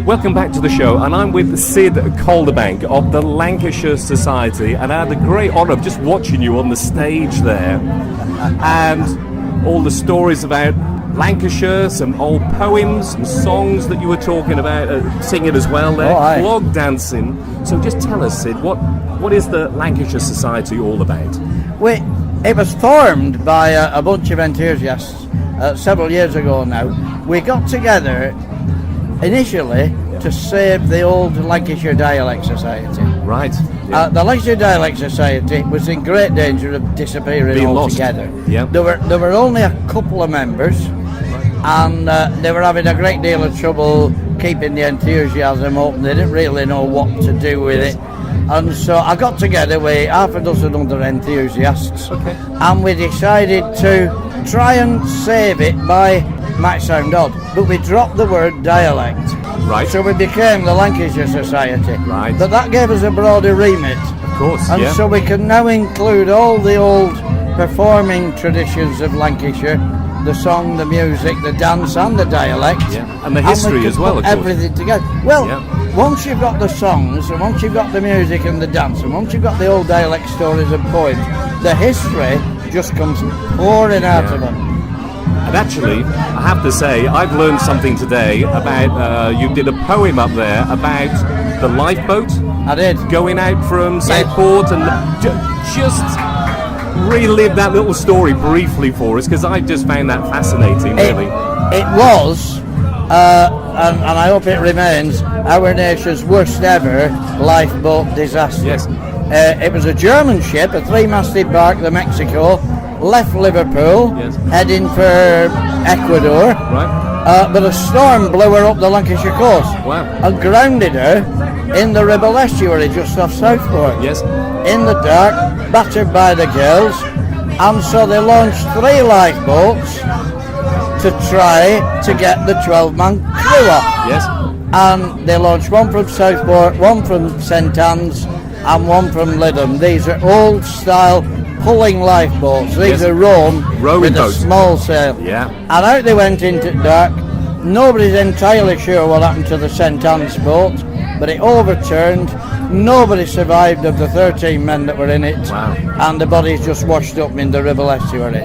Welcome back to the show, and I'm with Sid Calderbank of the Lancashire Society, and I had the great honour of just watching you on the stage there, and all the stories about Lancashire, some old poems and songs that you were talking about, singing as well there, clog dancing. So just tell us, Sid, what is the Lancashire Society all about? It was formed by a bunch of enthusiasts several years ago now. We got together initially to save the old Lancashire Dialect Society. Right. The Lancashire Dialect Society was in great danger of disappearing altogether. Yeah. There were only a couple of members, and they were having a great deal of trouble keeping the enthusiasm up. They didn't really know what to do with it. And so I got together with half a dozen other enthusiasts, and we decided to try and save it by, might sound odd, but we dropped the word dialect. Right. So we became the Lancashire Society. Right. But that gave us a broader remit. Of course, and so we can now include all the old performing traditions of Lancashire, the song, the music, the dance and the dialect. Yeah. And the history as well, of course. Everything together. Well, once you've got the songs, and once you've got the music and the dance, and once you've got the old dialect stories and poems, the history just comes pouring out of them. And actually, I have to say, I've learned something today about, you did a poem up there about the lifeboat. I did. Going out from Southport, and just relive that little story briefly for us, because I just found that fascinating, really. It was, and I hope it remains, our nation's worst ever lifeboat disaster. Yes. It was a German ship, a three-masted bark, the Mexico, left Liverpool, heading for Ecuador. Right. But a storm blew her up the Lancashire coast. Wow. And grounded her in the Ribble estuary just off Southport. Yes. In the dark, battered by the gales, and so they launched 3 lifeboats to try to get the 12-man crew off. Yes. And they launched one from Southport, one from St Anne's, and one from Lytham. These are old-style pulling lifeboats. These are rowing with boats. a small sail. Yeah. And out they went into dark. Nobody's entirely sure what happened to the St Anne's boat, but it overturned. Nobody survived of the 13 men that were in it. Wow. And the bodies just washed up in the Ribble estuary.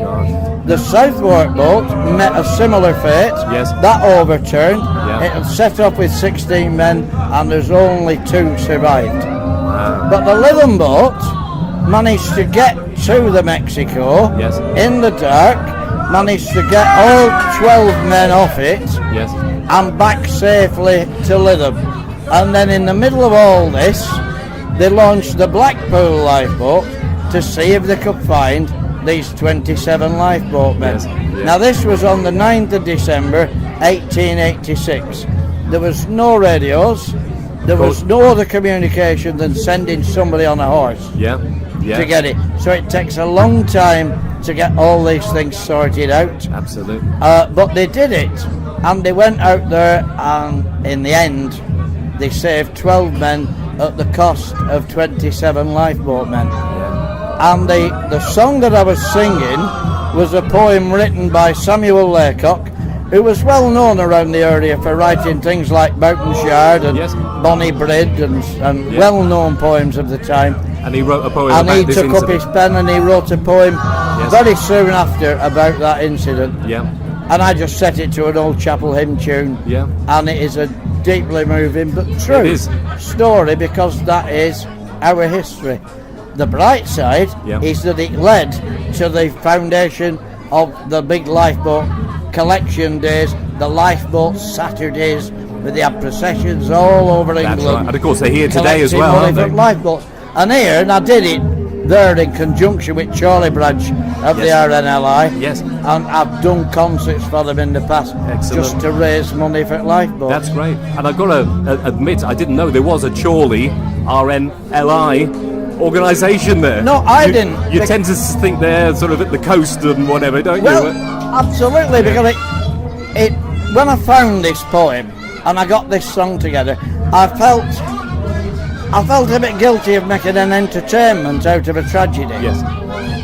The Southport boat met a similar fate. Yes. That overturned. Yeah. It had set off with 16 men, and there's only 2 survived. Wow. But the Lytham boat managed to get to the Mexico in the dark, managed to get all 12 men off it, and back safely to Lytham. And then in the middle of all this, they launched the Blackpool lifeboat to see if they could find these 27 lifeboat men. Now this was on the 9th of December 1886. There was no radios, there was no other communication than sending somebody on a horse to get it. So it takes a long time to get all these things sorted out. Absolutely. But they did it, and they went out there, and in the end they saved 12 men at the cost of 27 lifeboat men. And the song that I was singing was a poem written by Samuel Laycock, who was well known around the area for writing things like Boughton Shard and Bonnie Brid and well-known poems of the time. And he wrote a poem and about this he took incident. up his pen and he wrote a poem very soon after about that incident. Yeah. And I just set it to an old chapel hymn tune. Yeah. And it is a deeply moving but true story, because that is our history. The bright side is that it led to the foundation of the big lifeboat collection days, the lifeboat Saturdays, where they have processions all over England. Right. And of course they're here today as well, aren't they? Lifeboats. And here, and I did it there in conjunction with Chorley branch of the RNLI. Yes. And I've done concerts for them in the past. Excellent. Just to raise money for lifeboats. That's great. And I've got to admit, I didn't know there was a Chorley RNLI organisation there. No, I didn't. You tend to think they're sort of at the coast and whatever, don't you? Well, absolutely, because it when I found this poem and I got this song together, I felt a bit guilty of making an entertainment out of a tragedy. Yes.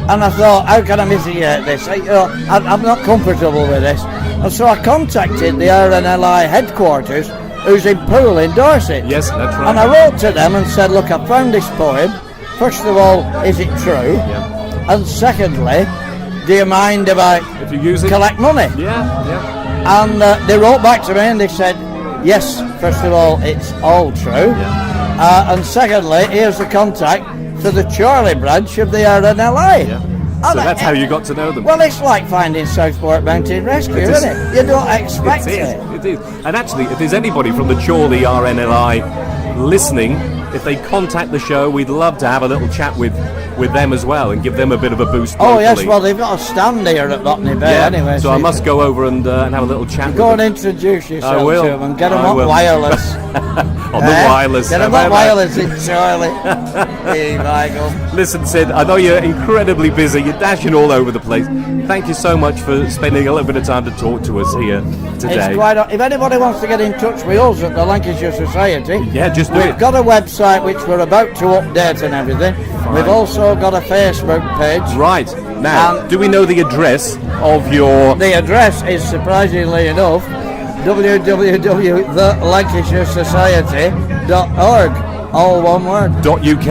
And I thought, how can I mitigate this? I'm not comfortable with this. And so I contacted the RNLI headquarters who's in Poole in Dorset. Yes, that's right. And I wrote to them and said, look, I found this poem. First of all, is it true? Yeah. And secondly, do you mind if If you use it, collect money? Yeah. And they wrote back to me and they said, yes, first of all, it's all true. Yeah. And secondly, here's the contact for the Chorley branch of the RNLI. Yeah. So that's how you got to know them. Well, it's like finding Southport Mountain Rescue, isn't it? You don't expect it. It is. And actually, if there's anybody from the Chorley RNLI listening, if they contact the show, we'd love to have a little chat with them as well and give them a bit of a boost. Oh, locally. yes, well, they've got a stand here at Botany Bay anyway. So I must go over and have a little chat with Go them. and introduce yourself I will. to them and get them I on will. wireless. On the wireless. Get them How on about wireless in Chorley. Hey, Michael. that? Listen, Sid, I know you're incredibly busy. You're dashing all over the place. Thank you so much for spending a little bit of time to talk to us here today. It's quite. If anybody wants to get in touch with us at the Lancashire Society, Yeah, just do we've it. got a website which we're about to update and everything. Fine. We've also got a Facebook page. Right. Now, do we know the address of your... The address is, surprisingly enough, www.thelancashiresociety.org. All one word. .uk.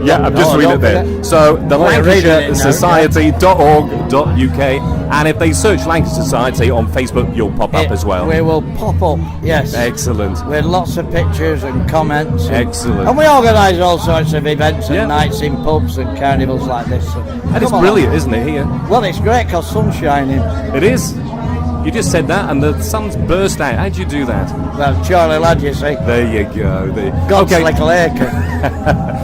Yeah, I'm just reading it there. forget. So, the Well, you're reading it Lancashire now, Society.org.uk, and if they search Lancashire Society on Facebook, you'll pop up as well. We will pop up, yes. Excellent. With lots of pictures and comments. Excellent. And we organise all sorts of events and Yeah. nights in pubs and carnivals like this. So And it's come on. brilliant, isn't it, here? Well, it's great because sun's shining. It is. You just said that, and the sun's burst out. How'd you do that? Well, Charlie lad, you see. There you go. God's Okay, little acre.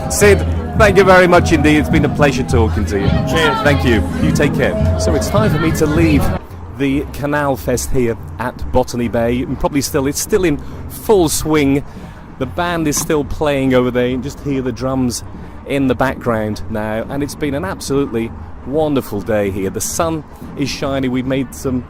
Sid, thank you very much indeed. It's been a pleasure talking to you. Cheers. Thank you. You take care. So it's time for me to leave the Canal Fest here at Botany Bay. And probably it's still in full swing. The band is still playing over there. You can just hear the drums in the background now. And it's been an absolutely wonderful day here. The sun is shining. We've made some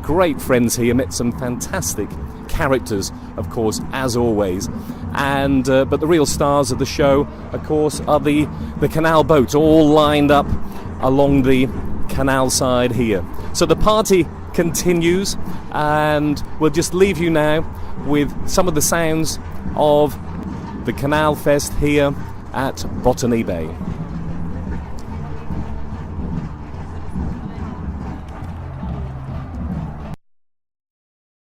great friends here, met some fantastic characters, of course, as always. And but the real stars of the show, of course, are the canal boats all lined up along the canal side here. So the party continues, and we'll just leave you now with some of the sounds of the Canal Fest here at Botany Bay.